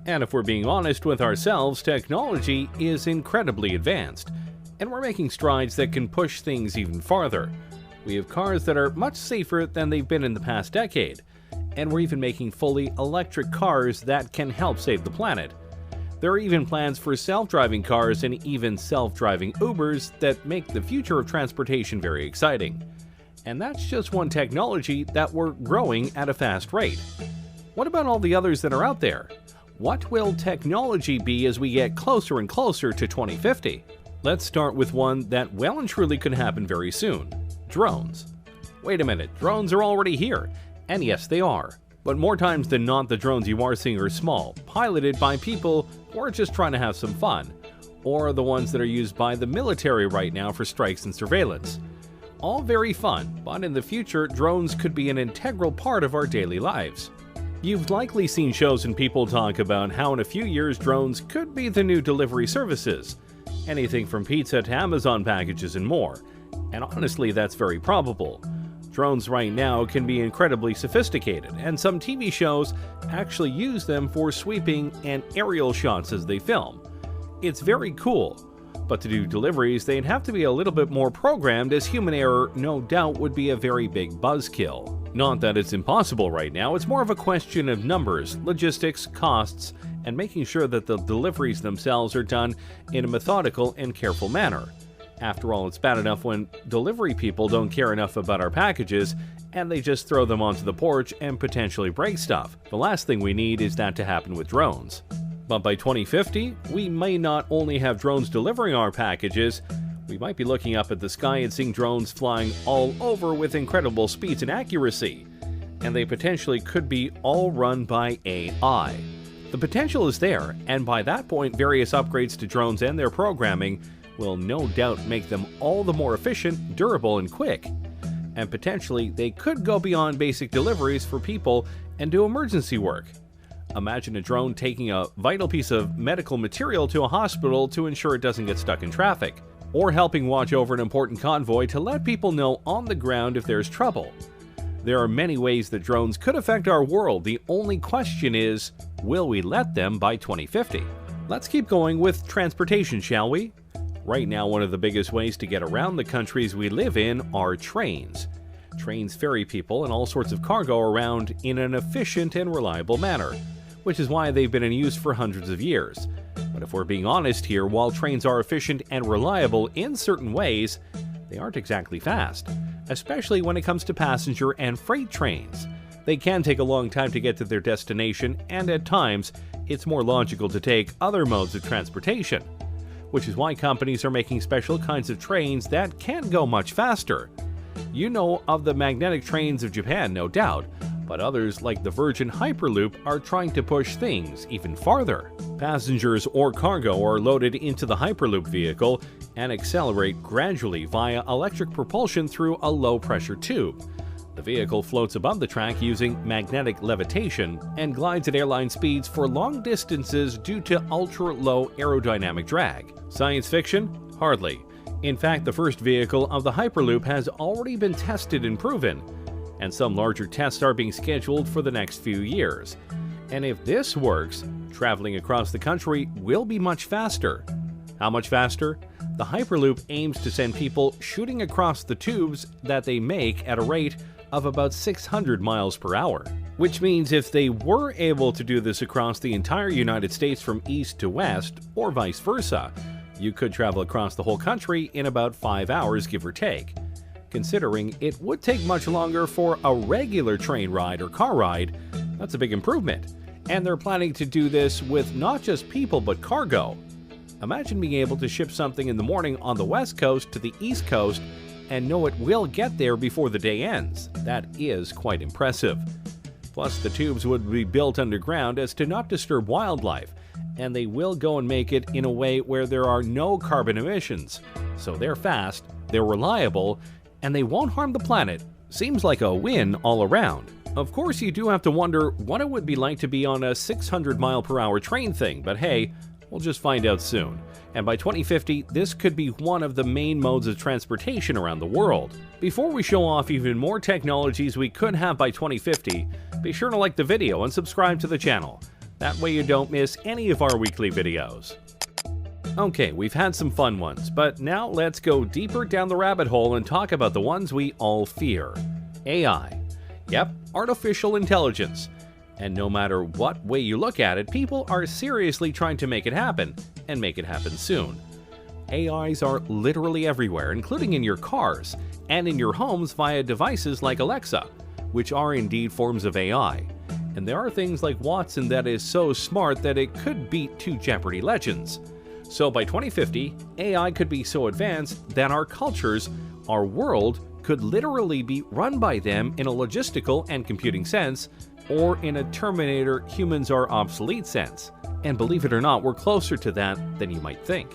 And if we're being honest with ourselves, technology is incredibly advanced, and we're making strides that can push things even farther. We have cars that are much safer than they've been in the past decade, and we're even making fully electric cars that can help save the planet. There are even plans for self-driving cars and even self-driving Ubers that make the future of transportation very exciting. And that's just one technology that we're growing at a fast rate. What about all the others that are out there? What will technology be as we get closer and closer to 2050? Let's start with one that well and truly could happen very soon: drones. Wait a minute, drones are already here. And yes, they are. But more times than not, the drones you are seeing are small, piloted by people who are just trying to have some fun, or the ones that are used by the military right now for strikes and surveillance. All very fun, but in the future, drones could be an integral part of our daily lives. You've likely seen shows and people talk about how in a few years drones could be the new delivery services. Anything from pizza to Amazon packages and more. And honestly, that's very probable. Drones right now can be incredibly sophisticated, and some TV shows actually use them for sweeping and aerial shots as they film. It's very cool, but to do deliveries, they'd have to be a little bit more programmed, as human error no doubt would be a very big buzzkill. Not that it's impossible right now, it's more of a question of numbers, logistics, costs, and making sure that the deliveries themselves are done in a methodical and careful manner. After all, it's bad enough when delivery people don't care enough about our packages and they just throw them onto the porch and potentially break stuff. The last thing we need is that to happen with drones. But by 2050, we may not only have drones delivering our packages, we might be looking up at the sky and seeing drones flying all over with incredible speeds and accuracy. And they potentially could be all run by AI. The potential is there, and by that point, various upgrades to drones and their programming will no doubt make them all the more efficient, durable, and quick. And potentially, they could go beyond basic deliveries for people and do emergency work. Imagine a drone taking a vital piece of medical material to a hospital to ensure it doesn't get stuck in traffic, or helping watch over an important convoy to let people know on the ground if there's trouble. There are many ways that drones could affect our world. The only question is, will we let them by 2050? Let's keep going with transportation, shall we? Right now, one of the biggest ways to get around the countries we live in are trains. Trains ferry people and all sorts of cargo around in an efficient and reliable manner, which is why they've been in use for hundreds of years. But if we're being honest here, while trains are efficient and reliable in certain ways, they aren't exactly fast, especially when it comes to passenger and freight trains. They can take a long time to get to their destination, and at times, it's more logical to take other modes of transportation, which is why companies are making special kinds of trains that can go much faster. You know of the magnetic trains of Japan, no doubt, but others like the Virgin Hyperloop are trying to push things even farther. Passengers or cargo are loaded into the Hyperloop vehicle and accelerate gradually via electric propulsion through a low-pressure tube. The vehicle floats above the track using magnetic levitation and glides at airline speeds for long distances due to ultra-low aerodynamic drag. Science fiction? Hardly. In fact, the first vehicle of the Hyperloop has already been tested and proven, and some larger tests are being scheduled for the next few years. And if this works, traveling across the country will be much faster. How much faster? The Hyperloop aims to send people shooting across the tubes that they make at a rate of about 600 miles per hour. Which means if they were able to do this across the entire United States from east to west, or vice versa, you could travel across the whole country in about 5 hours, give or take. Considering it would take much longer for a regular train ride or car ride, that's a big improvement. And they're planning to do this with not just people but cargo. Imagine being able to ship something in the morning on the west coast to the east coast and know it will get there before the day ends. That is quite impressive. Plus, the tubes would be built underground as to not disturb wildlife, and they will go and make it in a way where there are no carbon emissions. So they're fast, they're reliable, and they won't harm the planet. Seems like a win all around. Of course, you do have to wonder what it would be like to be on a 600-mile-per-hour train thing, but hey, we'll just find out soon. And by 2050, this could be one of the main modes of transportation around the world. Before we show off even more technologies we could have by 2050, be sure to like the video and subscribe to the channel. That way you don't miss any of our weekly videos. Okay, we've had some fun ones, but now let's go deeper down the rabbit hole and talk about the ones we all fear. AI. Yep, artificial intelligence. And no matter what way you look at it, people are seriously trying to make it happen, and make it happen soon. AIs are literally everywhere, including in your cars, and in your homes via devices like Alexa, which are indeed forms of AI. And there are things like Watson that is so smart that it could beat two Jeopardy legends. So by 2050, AI could be so advanced that our cultures, our world, could literally be run by them in a logistical and computing sense, or in a Terminator humans are obsolete sense. And believe it or not, we're closer to that than you might think.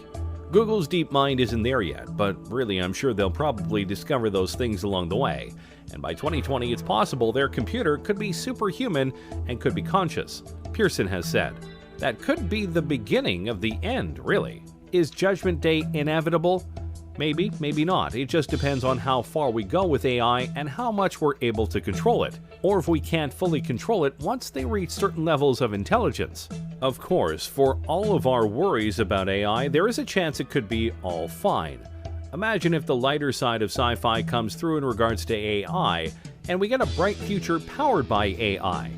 Google's DeepMind isn't there yet, but really I'm sure they'll probably discover those things along the way. And by 2020, it's possible their computer could be superhuman and could be conscious, Pearson has said. That could be the beginning of the end, really. Is Judgment Day inevitable? Maybe, maybe not. It just depends on how far we go with AI and how much we're able to control it, or if we can't fully control it once they reach certain levels of intelligence. Of course, for all of our worries about AI, there is a chance it could be all fine. Imagine if the lighter side of sci-fi comes through in regards to AI, and we get a bright future powered by AI.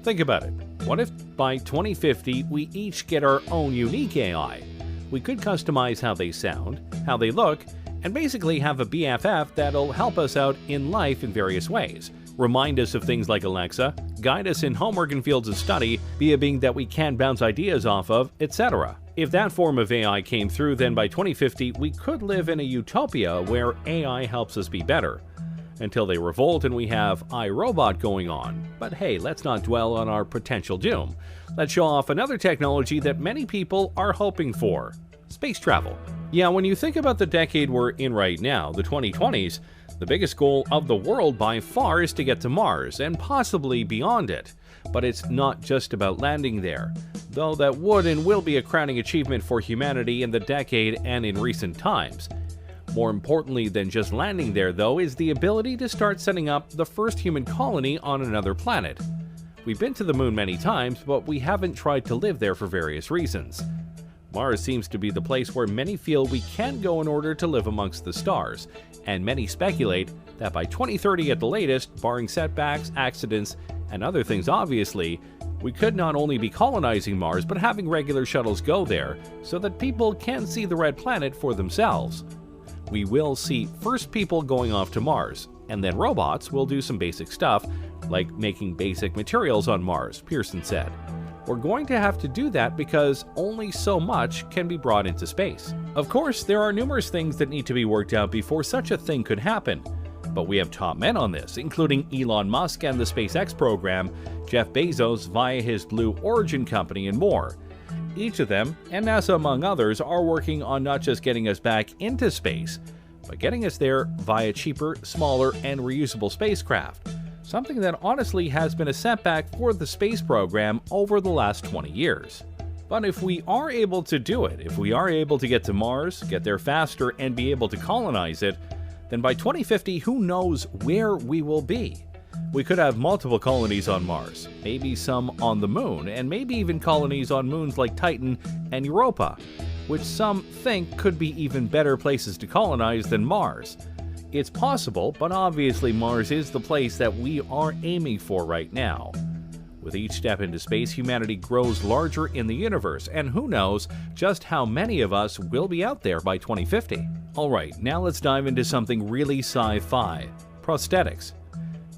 Think about it. What if by 2050 we each get our own unique AI? We could customize how they sound, how they look, and basically have a BFF that'll help us out in life in various ways. Remind us of things like Alexa, guide us in homework and fields of study, be a being that we can bounce ideas off of, etc. If that form of AI came through, then by 2050 we could live in a utopia where AI helps us be better. Until they revolt and we have iRobot going on. But hey, let's not dwell on our potential doom. Let's show off another technology that many people are hoping for: space travel. Yeah, when you think about the decade we're in right now, the 2020s, the biggest goal of the world by far is to get to Mars, and possibly beyond it. But it's not just about landing there, though that would and will be a crowning achievement for humanity in the decade and in recent times. More importantly than just landing there, though, is the ability to start setting up the first human colony on another planet. We've been to the moon many times, but we haven't tried to live there for various reasons. Mars seems to be the place where many feel we can go in order to live amongst the stars, and many speculate that by 2030 at the latest, barring setbacks, accidents, and other things obviously, we could not only be colonizing Mars but having regular shuttles go there so that people can see the red planet for themselves. We will see first people going off to Mars, and then robots will do some basic stuff, like making basic materials on Mars, Pearson said. We're going to have to do that because only so much can be brought into space. Of course, there are numerous things that need to be worked out before such a thing could happen. But we have top men on this, including Elon Musk and the SpaceX program, Jeff Bezos via his Blue Origin company, and more. Each of them, and NASA among others, are working on not just getting us back into space, but getting us there via cheaper, smaller, and reusable spacecraft, something that honestly has been a setback for the space program over the last 20 years. But if we are able to do it, if we are able to get to Mars, get there faster, and be able to colonize it, then by 2050, who knows where we will be? We could have multiple colonies on Mars, maybe some on the moon, and maybe even colonies on moons like Titan and Europa, which some think could be even better places to colonize than Mars. It's possible, but obviously Mars is the place that we are aiming for right now. With each step into space, humanity grows larger in the universe, and who knows just how many of us will be out there by 2050. Alright, now let's dive into something really sci-fi: prosthetics.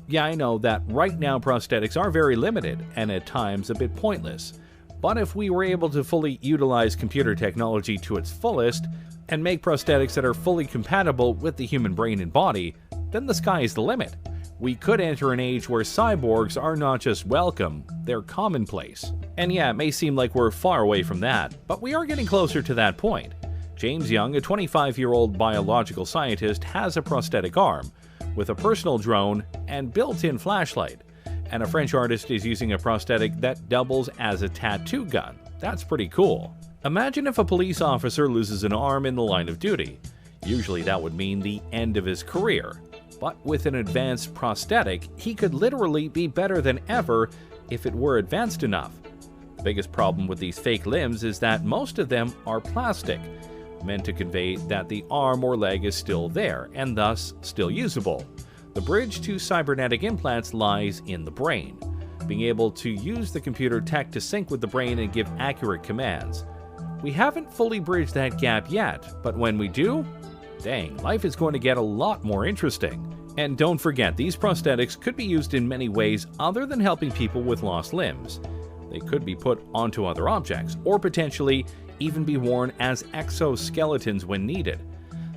Yeah, I know that right now prosthetics are very limited and at times a bit pointless, but if we were able to fully utilize computer technology to its fullest and make prosthetics that are fully compatible with the human brain and body, then the sky is the limit. We could enter an age where cyborgs are not just welcome, they're commonplace. And yeah, it may seem like we're far away from that, but we are getting closer to that point. James Young, a 25-year-old biological scientist, has a prosthetic arm, with a personal drone and built-in flashlight, and a French artist is using a prosthetic that doubles as a tattoo gun. That's pretty cool. Imagine if a police officer loses an arm in the line of duty. Usually that would mean the end of his career. But with an advanced prosthetic, he could literally be better than ever if it were advanced enough. The biggest problem with these fake limbs is that most of them are plastic, meant to convey that the arm or leg is still there and thus still usable. The bridge to cybernetic implants lies in the brain, being able to use the computer tech to sync with the brain and give accurate commands. We haven't fully bridged that gap yet, but when we do, dang, life is going to get a lot more interesting. And don't forget, these prosthetics could be used in many ways other than helping people with lost limbs. They could be put onto other objects, or potentially even be worn as exoskeletons when needed.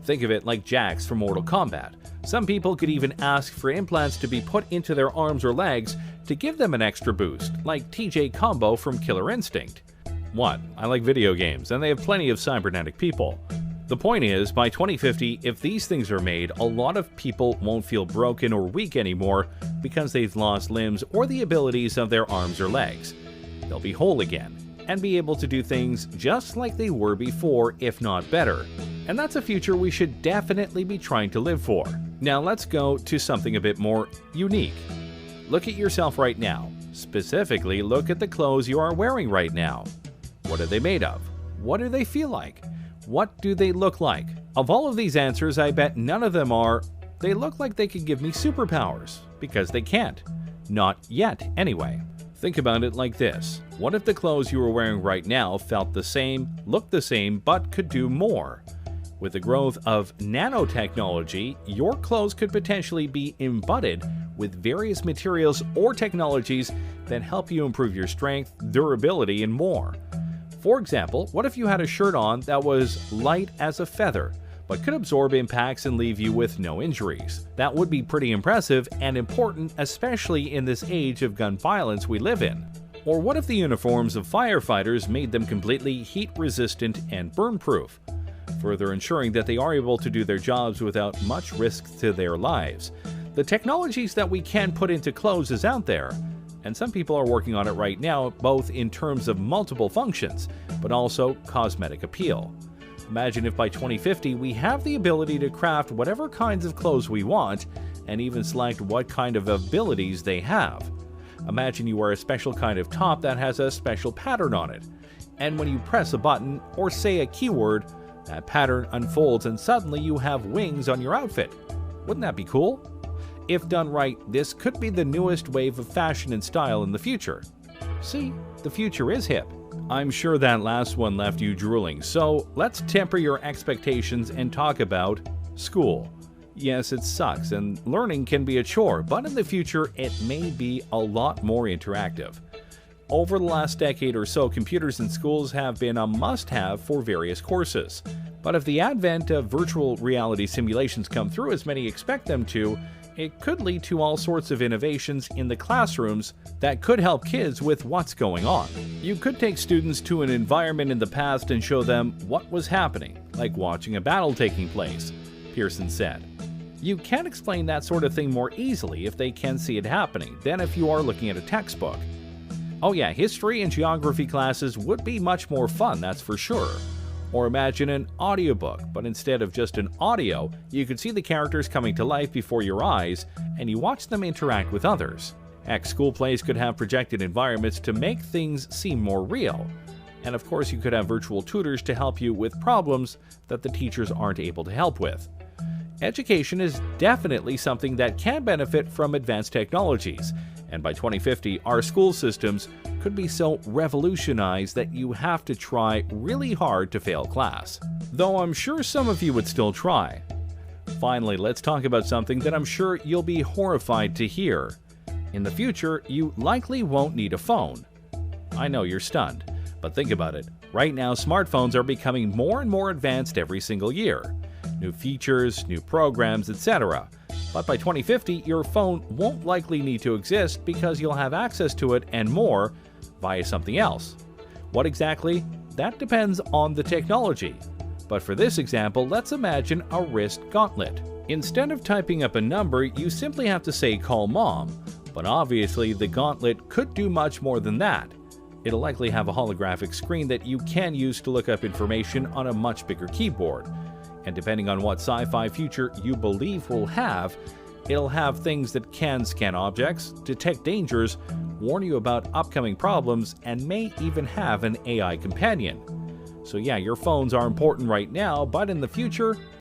Think of it like Jax from Mortal Kombat. Some people could even ask for implants to be put into their arms or legs to give them an extra boost, like TJ Combo from Killer Instinct. What? I like video games, and they have plenty of cybernetic people. The point is, by 2050, if these things are made, a lot of people won't feel broken or weak anymore because they've lost limbs or the abilities of their arms or legs. They'll be whole again and be able to do things just like they were before, if not better. And that's a future we should definitely be trying to live for. Now let's go to something a bit more unique. Look at yourself right now. Specifically, look at the clothes you are wearing right now. What are they made of? What do they feel like? What do they look like? Of all of these answers, I bet none of them are, they look like they could give me superpowers, because they can't. Not yet, anyway. Think about it like this. What if the clothes you are wearing right now felt the same, looked the same, but could do more? With the growth of nanotechnology, your clothes could potentially be embodied with various materials or technologies that help you improve your strength, durability, and more. For example, what if you had a shirt on that was light as a feather, but could absorb impacts and leave you with no injuries? That would be pretty impressive and important, especially in this age of gun violence we live in. Or what if the uniforms of firefighters made them completely heat-resistant and burn-proof, further ensuring that they are able to do their jobs without much risk to their lives? The technologies that we can put into clothes is out there, and some people are working on it right now, both in terms of multiple functions, but also cosmetic appeal. Imagine if by 2050 we have the ability to craft whatever kinds of clothes we want, and even select what kind of abilities they have. Imagine you wear a special kind of top that has a special pattern on it, and when you press a button or say a keyword, that pattern unfolds and suddenly you have wings on your outfit. Wouldn't that be cool? If done right, this could be the newest wave of fashion and style in the future. See, the future is hip. I'm sure that last one left you drooling, so let's temper your expectations and talk about school. Yes, it sucks, and learning can be a chore, but in the future it may be a lot more interactive. Over the last decade or so, computers in schools have been a must-have for various courses. But if the advent of virtual reality simulations come through as many expect them to, it could lead to all sorts of innovations in the classrooms that could help kids with what's going on. You could take students to an environment in the past and show them what was happening, like watching a battle taking place, Pearson said. You can explain that sort of thing more easily if they can see it happening than if you are looking at a textbook. Oh yeah, history and geography classes would be much more fun, that's for sure. Or imagine an audiobook, but instead of just an audio, you could see the characters coming to life before your eyes, and you watch them interact with others. Heck, school plays could have projected environments to make things seem more real. And of course, you could have virtual tutors to help you with problems that the teachers aren't able to help with. Education is definitely something that can benefit from advanced technologies, and by 2050, our school systems could be so revolutionized that you have to try really hard to fail class. Though I'm sure some of you would still try. Finally, let's talk about something that I'm sure you'll be horrified to hear. In the future, you likely won't need a phone. I know you're stunned, but think about it. Right now, smartphones are becoming more and more advanced every single year. New features, new programs, etc. But by 2050, your phone won't likely need to exist because you'll have access to it and more via something else. What exactly? That depends on the technology. But for this example, let's imagine a wrist gauntlet. Instead of typing up a number, you simply have to say "call mom," but obviously the gauntlet could do much more than that. It'll likely have a holographic screen that you can use to look up information on a much bigger keyboard. And depending on what sci-fi future you believe will have, it'll have things that can scan objects, detect dangers, warn you about upcoming problems, and may even have an AI companion. So yeah, your phones are important right now, but in the future,